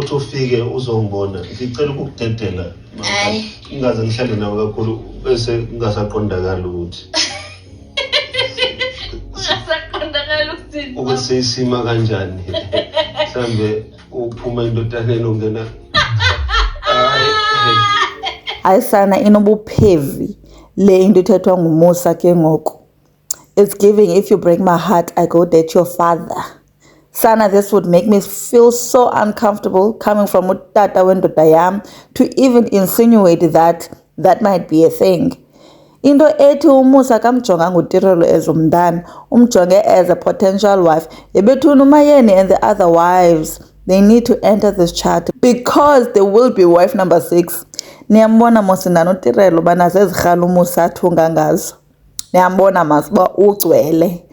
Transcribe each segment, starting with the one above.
uthi ufike uzongibona ngicela ukukudedela ingaze ngihlale nawe kakhulu bese ngingasaqondakala ukuthi ukuthi isima kanjani mhlambe uphuma indodaneni ongena ayisana inobuphevi le into ithethwa nguMusa ke ngoku. It's giving, if you break my heart I go date your father. Sana, this would make me feel so uncomfortable coming from utata wendoda yam to even insinuate that might be a thing. Into ethi uMusa kamjonga nguTirelo as umntana, umjonge as a potential wife. Ebethuna uMayeni and the other wives, they need to enter this chart because there will be wife number 6. Niyambona mosindana uTirelo bana sezirhala uMusa athunga ngazo. Niyambona masiba ugcwele.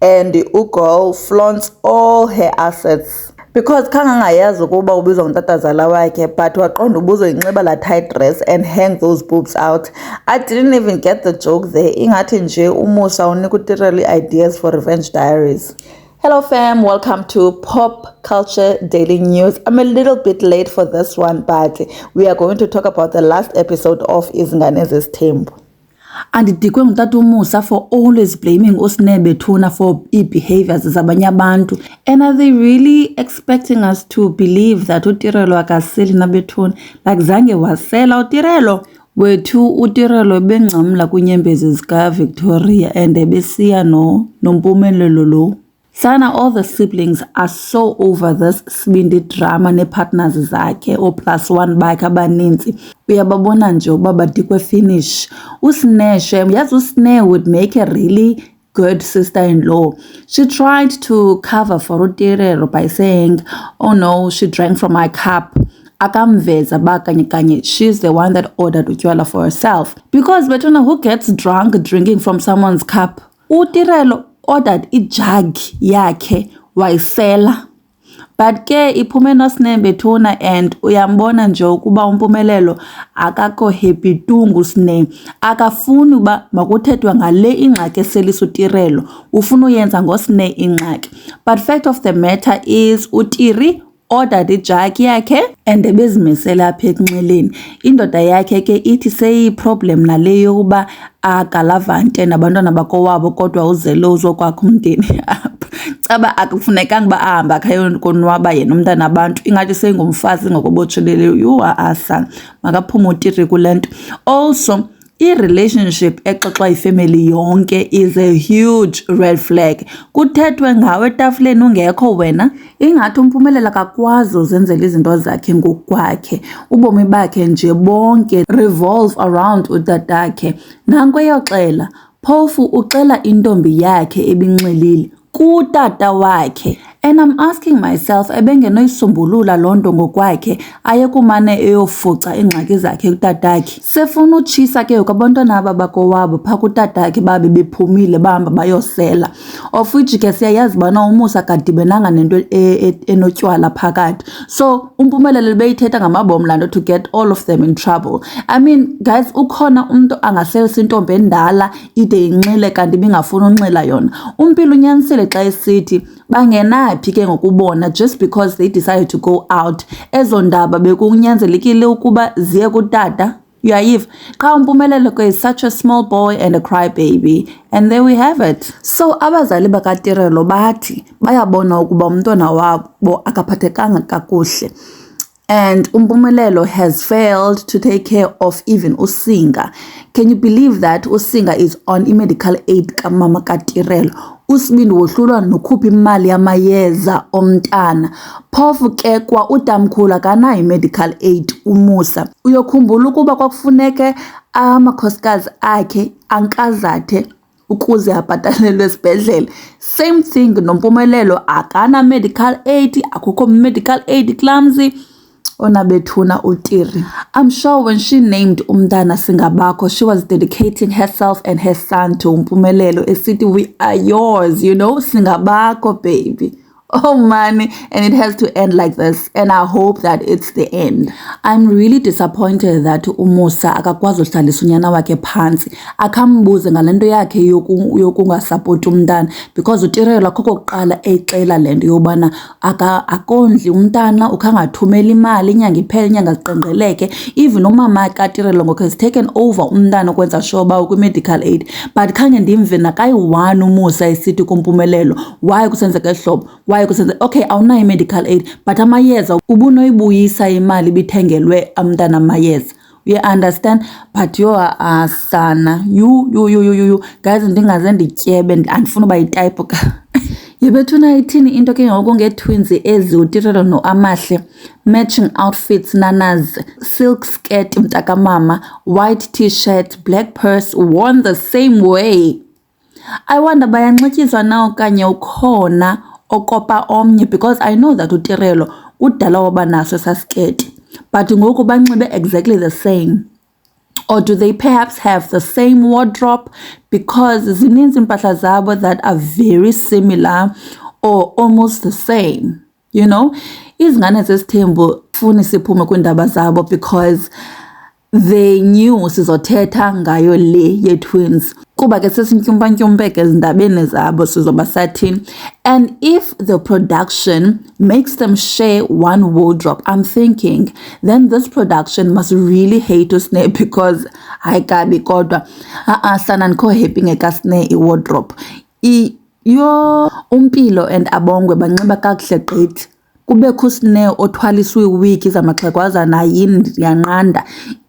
And girl flaunts all her assets because kangangayazi ukuba ubizwa ngutata wakhe, but waqonda ubuzwe inxiba la tight dress and hang those boobs out. I didn't even get the joke there. Ingathi nje uMusa unika uTirelo ideas for revenge diaries. Hello fam, welcome to Pop Culture Daily News. I'm a little bit late for this one, but we are going to talk about the last episode of Izingane Zesithembu. Andidikwe ngutata uMusa for always blaming uSinebethuna for behaviors zabanye abantu. And are they really expecting us to believe that uTirelo akaseli naBethuna? Like zange wasela uTirelo wethu uTirelo bengcamla kunyembezi zika Victoria and ebesiya nompumelelo lo. Sana, all the siblings are so over this sibindi drama ne-partners zakhe o +1 bakhe abaninzi. Uyababona nje uba badikwe finish. Usineshe, yazi uSine would make a really good sister-in-law. She tried to cover for uTirelo by saying, oh no, she drank from my cup. Akamveza bakanye she's the one that ordered utywala for herself. Because Bethuna, who gets drunk drinking from someone's cup? uTirelo ordered ijug yakhe wayisela, but ke iphume noSinebethuna and uyambona nje ukuba umpumelelo akakho happy tu nguSine. Akafuni uba makuthethwe ngale ingxaki eselisa uTirelo, ufuna uyenza ngoSine ingxaki. But fact of the matter is uTiri ordered ijug yakhe and ebezimisela apha ekunxeleni. Indoda yakhe ke ithi seyiproblem nale yokuba akalavante nabantwana bakowabo kodwa uzele uzokwakha umndeni apha. Caba akufunekanga ba ahamba akhayo konwaba yena umntana abantu ingathi sengumfazi ngokubotsheleleyo. You are asa makaphuma uTiri kulento. Also i-relationship exoxwa ifamily yonke is a huge red flag. Kuthethwe ngawe etafuleni ungekho wena, ingathi umpumelela akakwazi uzenzela izinto zakhe ngokwakhe. Ubomi bakhe nje bonke revolve around utatakhe. Nanku eyoxela, phofu uxela intombi yakhe ebinxelile kutata wakhe. And I'm asking myself, ebengenoyisombulula lonto ngokwakhe ayekumane eyofuca ingxaki zakhe kutatakhe. Sefuna utshisa ke abantwana aba bakowabo pha kutatakhe babe bephumile bahamba bayosela. Of which ke siyayazi bana uMusa kadibenanga nento enotywala phakathi. So umpumelelo beyithetha ngamabomlando to get all of them in trouble. I mean guys, ukhona umuntu angaselisa intombi endala ide inxile kanti bingafuna unxila yona. Umpilo unyanisile xa esithi bangenaphi ke ngokubona just because they decided to go out. Ezo ndaba bekunyanzelekile ukuba ziye kutata. Uyayiva xa umpumelelo ke is such a small boy and a crybaby, and there we have it. So abazali bakaTirelo bathi bayabona ukuba umntwana wabo akaphathekanga kakuhle, and umpumelelo has failed to take care of even uSinga. Can you believe that uSinga is on medical aid kamama kaTirelo? Usibindi wohlulwa nokhupha imali yamayeza omntana. Phofu ke kwa utamkhulu akanayo medical aid uMusa. Uyokhumbula ukuba kwakufuneke amakhosikazi akhe ankazathe ukuze abhatalelwe esibhedlele. Same thing nompumelelo akana medical aid, akukho medical aid clumsy. OnaBethuna uTiri. I'm sure when she named umntana Singabakho, she was dedicating herself and her son to umpumelelo esithi we are yours, you know, Singabakho baby. Oh man, and it has to end like this, and I hope that it's the end. I'm really disappointed that uMusa akakwazi uhlalisa unyana wakhe phansi akambuze ngalento yakhe yokungasapoti umntana, because uTirelo akho kokuqala exela lento yobana akondli umntana, ukhangathumela imali inyanga iphela inyanga ziqenqeleke. Even umama kaTirelo ngoku has taken over umntana ukwenza sure ba kwi-medical aid, but khange ndimve nakayi-one uMusa esithi kumpumelelo why kusenzeka ehlobo, why kusenze okay awunayo i-medical aid but amayeza ubunoyibuyisa imali ibithengelwe amntana amayeza. You understand? But you are sana you guys, ndingaze ndityebe andifuna uba yitype ka yebethuna ithini into ke ngoku nge-twins ezi uTirelo noAmahle, matching outfits nanas, silk skirt mntakamama, white t-shirt, black purse, worn the same way. I wonder bayanxityiswa na okanye ukhona okopa omnye, because I know that uTirelo udala waba naso sasketi but ngoku banxibe exactly the same. Or do they perhaps have the same wardrobe, because zininzi impahla zabo that are very similar or almost the same, you know? Izingane zesithembu funi siphume kwindaba zabo because they knew sizothetha ngayo le ye-twins kuba ke sesintyumpa-ntyumpeke ezindabeni zabo sizoba sathini. And if the production makes them share one wardrobe, I'm thinking then this production must really hate uSneh, because hayi kabi kodwa sana ndikho happy ngekaSneh i-wardrobe. Umpilo and Abongwe banxiba kakuhle gqithi, kubekho uSneh othwaliswe iwiki zamaxhegwazana yini ndiyanqanda.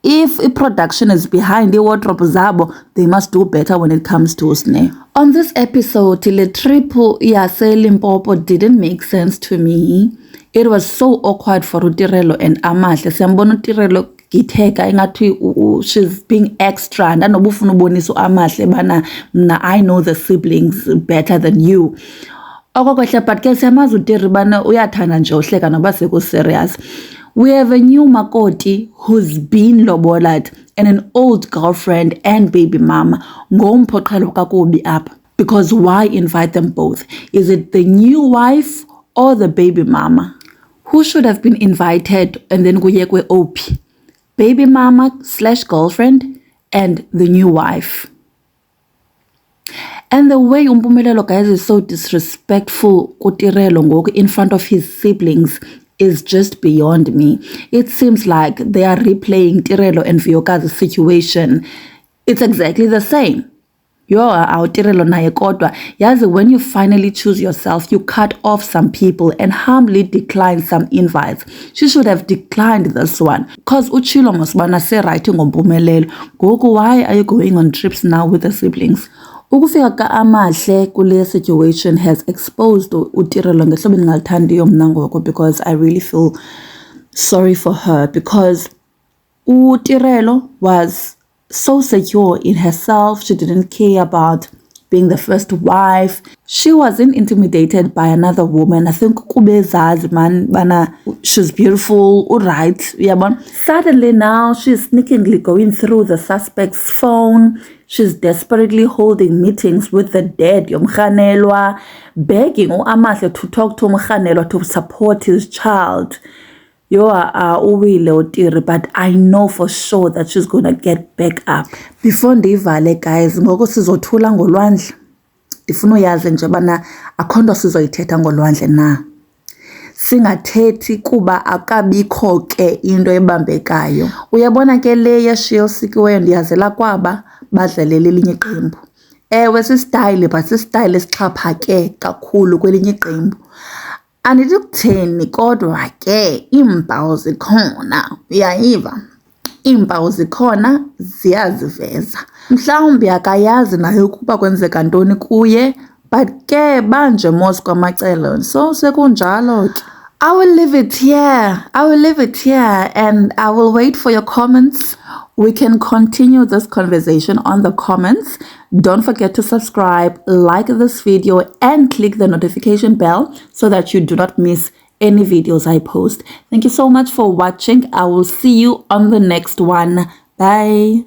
If a production is behind the wardrobe zabo, they must do better when it comes to uSneh. On this episode, the trip yase Limpopo didn't make sense to me. It was so awkward for uTirelo and Amahle. Siyambona uTirelo githeka ingathi she's being extra, and anobufuna ubonisa uAmahle bana mna I know the siblings better than you. Okokohle but ke siyamazi uTiri bana uyathanda nje uhleka noba seko serious. We have a new makoti who's been lobolad and an old girlfriend and baby mama. Ngomphoqhelo kakubi apha, because why invite them both? Is it the new wife or the baby mama? Who should have been invited and then kuyekwe OP? Baby mama / girlfriend and the new wife. And the way uMpumelelo, guys, is so disrespectful kuTirelo ngoku in front of his siblings is just beyond me. It seems like they are replaying Tirelo and Vuyokazi's situation. It's exactly the same. Tirelo naye kodwa yazi, when you finally choose yourself, you cut off some people and humbly decline some invites. She should have declined this one, because uchilo mosbana se writing ngoMpumelelo. Gogo, why are you going on trips now with the siblings? Ukufika kaAmahle kule situation has exposed uTirelo ngehlobo endingaluthandiyo mna ngoko, because I really feel sorry for her, because uTirelo was so secure in herself. She didn't care about being the first wife. She wasn't intimidated by another woman. I think kubezazi man bana she's beautiful, alright, yabona. Suddenly now she's sneakingly going through the suspect's phone. She's desperately holding meetings with the dead yomkhanelwa, begging uAmahle to talk to umkhanelwa to support his child. Uwile uTiri, but I know for sure that she's gonna get back up. Before ndivale guys, ngoko sizothula ngolwandle, ndifuna uyazi nje bana akho nto sizoyithetha ngolwandle na. Singathethi kuba akabikho ke into ebambekayo. Uyabona ke le yeshiyo sikiweyo ndiyazela kwaba badlalela elinye iqembu. Ewe sisityle, but sisityle esixhaphake kakhulu kwelinye iqembu. Andithi kutheni kodwa ke iimpawu zikhona, uyayiva? Iimpawu zikhona ziyaziveza. Mhlawumbi akayazi naye ukuba kwenzeka ntoni kuye, but ke banje mos kwamacala, so sekunjalo ke. I will leave it here. And I will wait for your comments. We can continue this conversation on the comments. Don't forget to subscribe, like this video, and click the notification bell so that you do not miss any videos I post. Thank you so much for watching. I will see you on the next one. Bye.